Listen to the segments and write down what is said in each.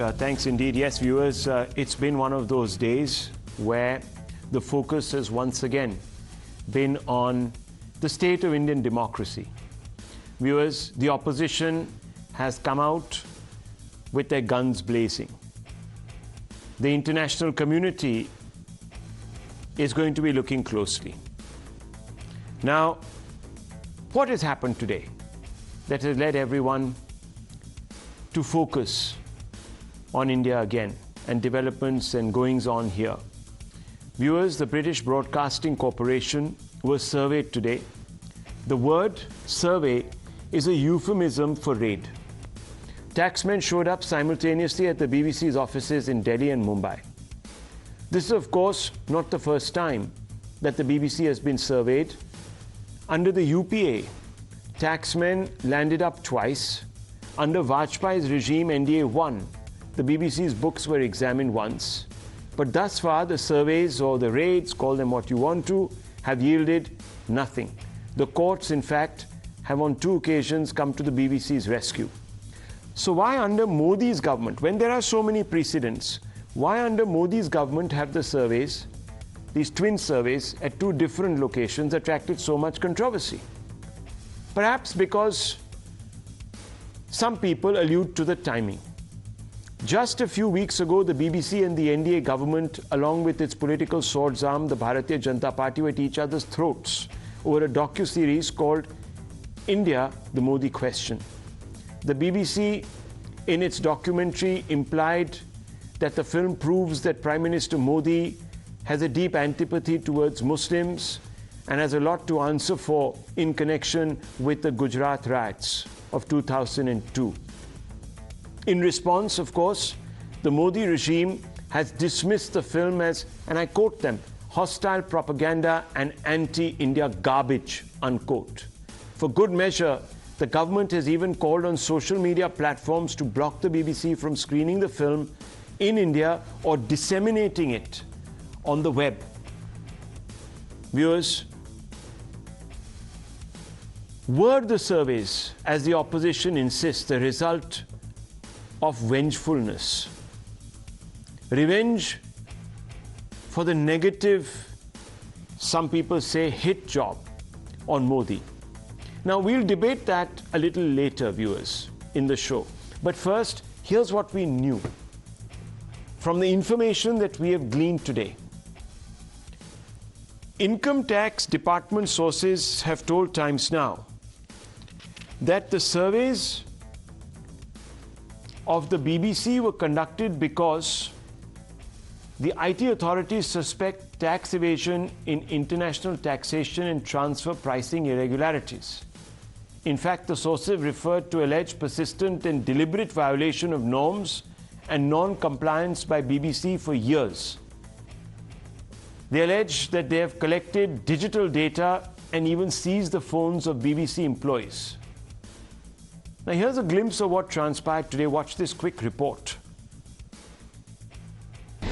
Thanks indeed. Yes, viewers, it's been one of those days where the focus has once again been on the state of Indian democracy. Viewers, the opposition has come out with their guns blazing. The international community is going to be looking closely. Now, what has happened today that has led everyone to focus on India again and developments and goings on here? Viewers, the British Broadcasting Corporation was surveyed today. The word survey is a euphemism for raid. Taxmen showed up simultaneously at the BBC's offices in Delhi and Mumbai. This is, of course, not the first time that the BBC has been surveyed. Under the UPA, taxmen landed up twice. Under Vajpayee's regime, NDA won. The BBC's books were examined once. But thus far, the surveys or the raids, call them what you want to, have yielded nothing. The courts, in fact, have on 2 occasions come to the BBC's rescue. So why under Modi's government, when there are so many precedents, why under Modi's government have the surveys, these twin surveys at 2 different locations, attracted so much controversy? Perhaps because some people allude to the timing. Just a few weeks ago, the BBC and the NDA government, along with its political swords arm, the Bharatiya Janata Party, were at each other's throats over a docu-series called India, the Modi Question. The BBC, in its documentary, implied that the film proves that Prime Minister Modi has a deep antipathy towards Muslims and has a lot to answer for in connection with the Gujarat Riots of 2002. In response, of course, the Modi regime has dismissed the film as, and I quote them, hostile propaganda and anti-India garbage, unquote. For good measure, the government has even called on social media platforms to block the BBC from screening the film in India or disseminating it on the web. Viewers, were the surveys, as the opposition insists, the result of vengefulness, revenge for the negative, some people say, hit job on Modi? Now, we'll debate that a little later, viewers, in the show. But first, here's what we knew from the information that we have gleaned today. Income Tax Department sources have told Times Now that the surveys of the BBC were conducted because the IT authorities suspect tax evasion in international taxation and transfer pricing irregularities. In fact, the sources referred to alleged persistent and deliberate violation of norms and non-compliance by BBC for years. They allege that they have collected digital data and even seized the phones of BBC employees. Now, here's a glimpse of what transpired today. Watch this quick report.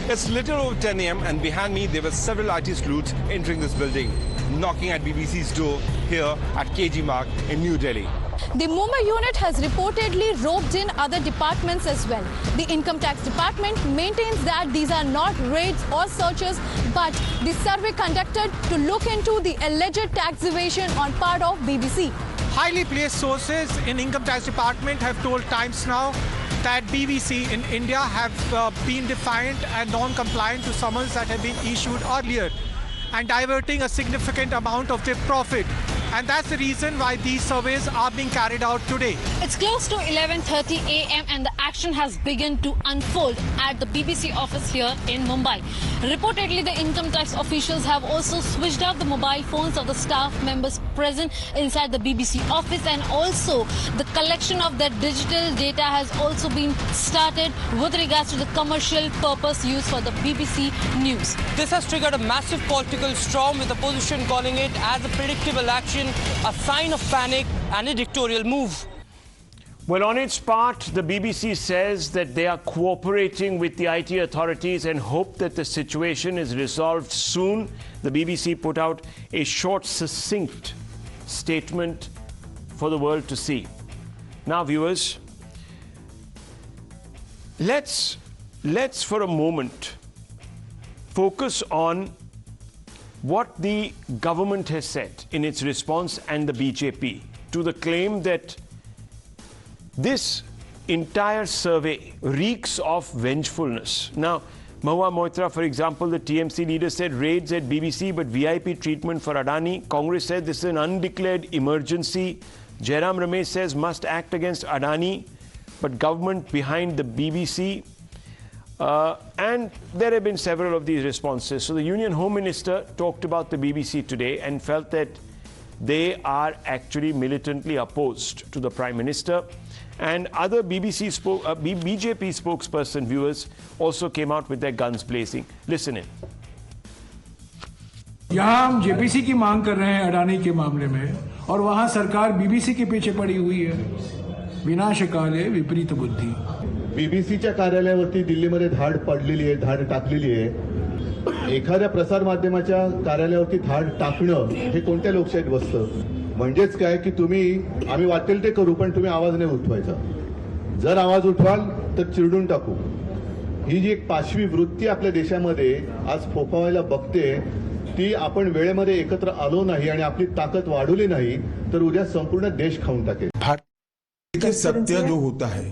It's little over 10 a.m. and behind me there were several IT sleuths entering this building, knocking at BBC's door here at KG Marg in New Delhi. The Mumbai unit has reportedly roped in other departments as well. The Income Tax Department maintains that these are not raids or searches, but the survey conducted to look into the alleged tax evasion on part of BBC. Highly placed sources in Income Tax Department have told Times Now that BBC in India have been defiant and non-compliant to summons that have been issued earlier and diverting a significant amount of their profit. And that's the reason why these surveys are being carried out today. It's close to 11:30 a.m. and the action has begun to unfold at the BBC office here in Mumbai. Reportedly, the income tax officials have also switched off the mobile phones of the staff members present inside the BBC office, and also the collection of their digital data has also been started with regards to the commercial purpose used for the BBC News. This has triggered a massive political storm, with the opposition calling it as a predictable action, a sign of panic and a dictatorial move. Well, on its part, the BBC says that they are cooperating with the IT authorities and hope that the situation is resolved soon. The BBC put out a short, succinct statement for the world to see. Now, viewers, let's for a moment focus on what the government has said in its response and the BJP to the claim that this entire survey reeks of vengefulness. Now, Mahua Moitra, for example, the TMC leader, said raids at BBC but VIP treatment for Adani. Congress said this is an undeclared emergency. Jairam Ramesh says must act against Adani, but government behind the BBC. And there have been several of these responses. So the Union Home Minister talked about the BBC today and felt that they are actually militantly opposed to the Prime Minister. And other BJP spokesperson viewers also came out with their guns blazing. Listen in. यहाँ हम JPC की मांग कर रहे हैं अडानी के मामले में और वहाँ सरकार बीबीसी के पीछे पड़ी हुई है विनाशकाले विपरीत बुद्धि बीबीसीच्या कार्यालयावरती दिल्लीमध्ये धाड पडलेली आहे धाड टाकलेली आहे एखाद्या प्रसार माध्यमाच्या कार्यालयावरती धाड टाकणं हे कोणत्या लोकशाहीत बसतं म्हणजेच काय की तुम्ही आम्ही वाटेल ते करू पण तुम्ही आवाज नाही उठवायचा जर आवाज उठवाल तर चिरडून टाकू ही जी एक पाशवी वृत्ती आपल्या देशामध्ये आज फोफावायला बघते ती आपण वेळेमध्ये एकत्र आलो नाही आणि आपली ताकद वाढवली नाही तर उद्या संपूर्ण देश खाऊन टाकेल भारतीय सत्य जो होता है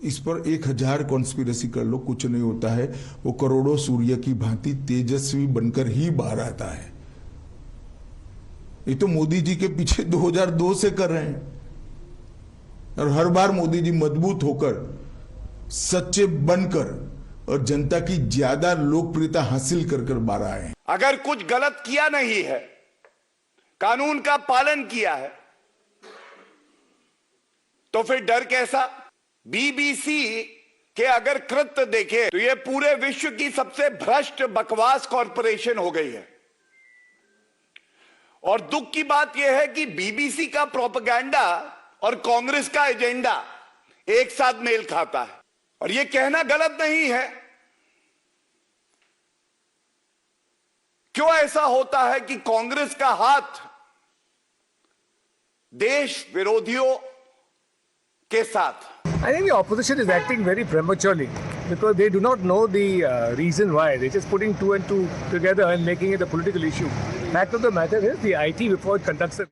इस पर 1000 कॉन्स्पिरेसी कर लो कुछ नहीं होता है वो करोड़ों सूर्य की भांति तेजस्वी बनकर ही बाहर आता है ये तो मोदी जी के पीछे 2002 से कर रहे हैं और हर बार मोदी जी मजबूत होकर सच्चे बनकर और जनता की ज्यादा लोकप्रियता हासिल कर बाहर आए हैं अगर कुछ गलत किया नहीं है कानून का पालन किया है तो फिर डर कैसा बीबीसी के अगर कृत्य देखें तो यह पूरे विश्व की सबसे भ्रष्ट बकवास कॉरपोरेशन हो गई है और दुख की बात यह है कि बीबीसी का प्रोपेगेंडा और कांग्रेस का एजेंडा एक साथ मेल खाता है और यह कहना गलत नहीं है क्यों ऐसा होता है कि कांग्रेस का हाथ देश विरोधियों के साथ I think the opposition is acting very prematurely because they do not know the reason why. They're just putting two and two together and making it a political issue. Fact of the matter is the IT before it conducts it.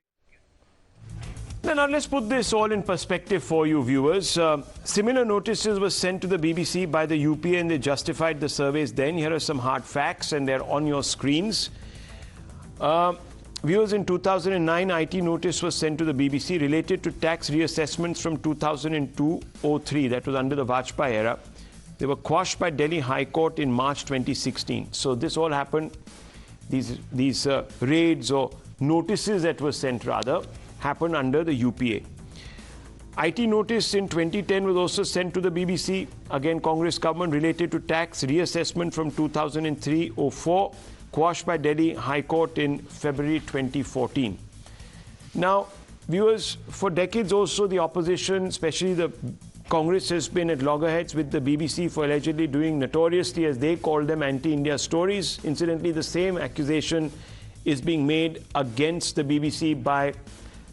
Now let's put this all in perspective for you viewers. Similar notices were sent to the BBC by the UPA and they justified the surveys then. Here are some hard facts and they're on your screens. Viewers, in 2009, IT notice was sent to the BBC related to tax reassessments from 2002-03. That was under the Vajpayee era. They were quashed by Delhi High Court in March 2016. So this all happened, these raids or notices that were sent rather, happened under the UPA. IT notice in 2010 was also sent to the BBC, again Congress government, related to tax reassessment from 2003-04. Quashed by Delhi High Court in February 2014. Now, viewers, for decades also the opposition, especially the Congress, has been at loggerheads with the BBC for allegedly doing notoriously, as they call them, anti-India stories. Incidentally, the same accusation is being made against the BBC by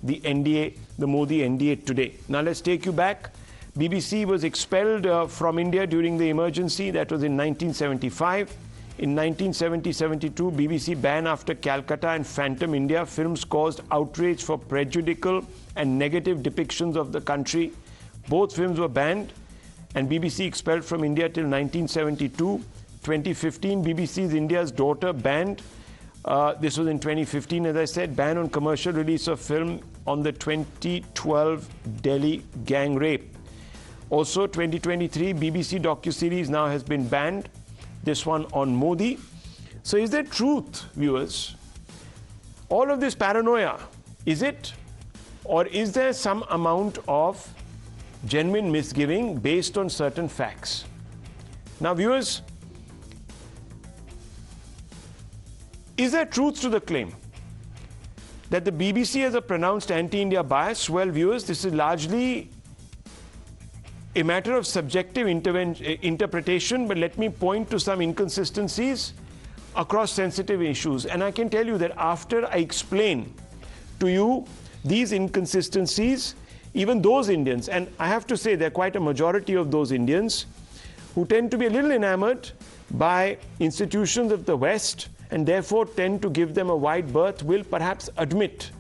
the NDA, the Modi NDA today. Now, let's take you back. BBC was expelled from India during the emergency. That was in 1975. In 1970-72, BBC ban after Calcutta and Phantom India films caused outrage for prejudicial and negative depictions of the country. Both films were banned and BBC expelled from India till 1972. 2015, BBC's India's Daughter banned. This was in 2015, as I said, ban on commercial release of film on the 2012 Delhi gang rape. Also, 2023, BBC docuseries now has been banned. This one on Modi. So is there truth, viewers? All of this paranoia, is it? Or is there some amount of genuine misgiving based on certain facts? Now, viewers, is there truth to the claim that the BBC has a pronounced anti-India bias? Well, viewers, this is largely a matter of subjective interpretation, but let me point to some inconsistencies across sensitive issues. And I can tell you that after I explain to you these inconsistencies, even those Indians, and I have to say they're quite a majority of those Indians, who tend to be a little enamored by institutions of the West and therefore tend to give them a wide berth, will perhaps admit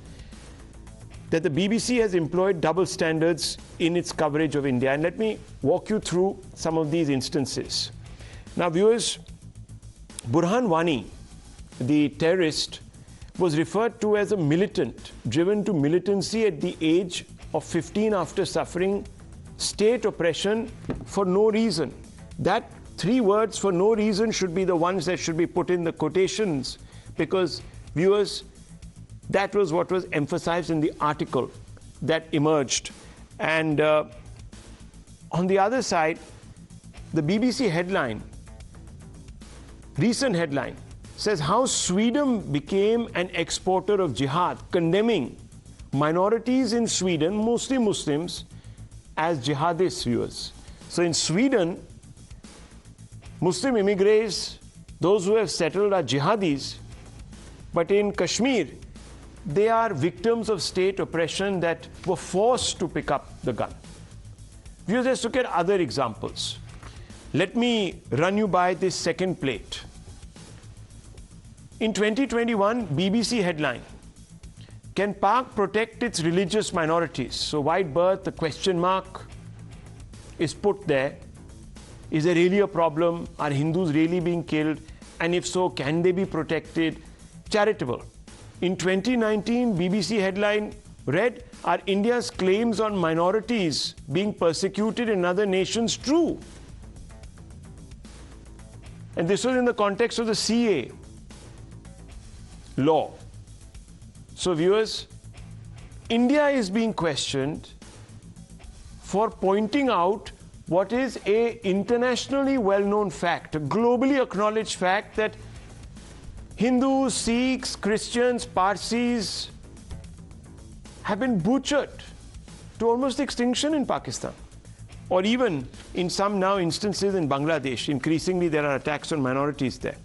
that the BBC has employed double standards in its coverage of India. And let me walk you through some of these instances. Now, viewers, Burhan Wani, the terrorist, was referred to as a militant, driven to militancy at the age of 15 after suffering state oppression for no reason. That three words, for no reason, should be the ones that should be put in the quotations, because, viewers, that was what was emphasized in the article that emerged. And on the other side, the BBC headline, recent headline, says how Sweden became an exporter of jihad, condemning minorities in Sweden, mostly Muslims, as jihadists, viewers. So in Sweden, Muslim immigrants, those who have settled, are jihadis, but in Kashmir, they are victims of state oppression that were forced to pick up the gun. Viewers, let's look at other examples. Let me run you by this second plate. In 2021, BBC headline, can Pak protect its religious minorities? So wide berth, the question mark is put there. Is there really a problem? Are Hindus really being killed? And if so, can they be protected? Charitable. In 2019, BBC headline read, are India's claims on minorities being persecuted in other nations true? And this was in the context of the CA law. So viewers, India is being questioned for pointing out what is an internationally well-known fact, a globally acknowledged fact, that Hindus, Sikhs, Christians, Parsis have been butchered to almost extinction in Pakistan, or even in some now instances in Bangladesh. Increasingly, there are attacks on minorities there.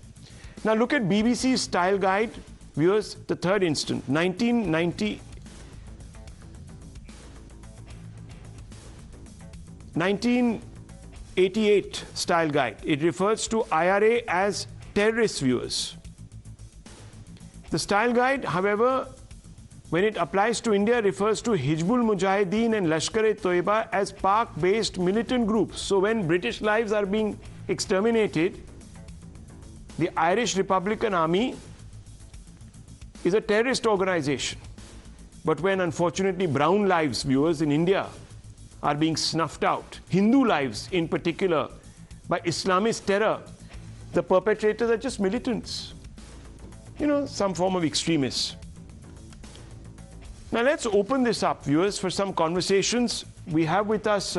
Now look at BBC's style guide, viewers, the third instance, 1988 style guide. It refers to IRA as terrorist, viewers. The style guide, however, when it applies to India, refers to Hizbul Mujahideen and Lashkar-e-Toiba as Pak-based militant groups. So when British lives are being exterminated, the Irish Republican Army is a terrorist organization. But when, unfortunately, brown lives, viewers, in India are being snuffed out, Hindu lives in particular, by Islamist terror, the perpetrators are just militants. You know, some form of extremists. Now let's open this up, viewers, for some conversations. We have with us